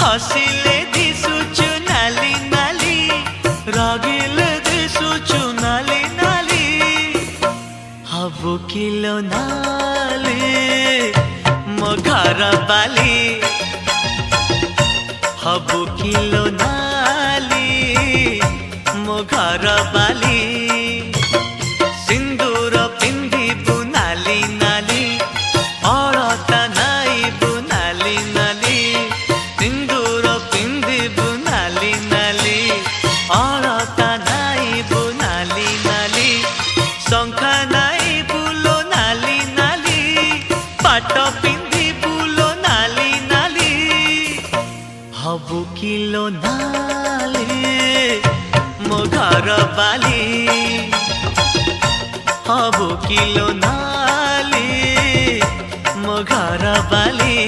हसिले दिसुचु नाली नाली रागिले दिसुचु नाली नाली हबु किलो नाली मो घर बाली हबु किलो नाली मो घर बाली सिंदूर पिंधिबु नाली नाली अलता नाइबु नाली नाली सिंदूर पिंधिबु नाली नाली अलता नाइबु नाली नाली शंखा नाइबु लो नाली नाली पाट पिंधिबु लो नाली नाली हबु किलो नाली मो घर बाली हबु किलो नाली मो घर बाली।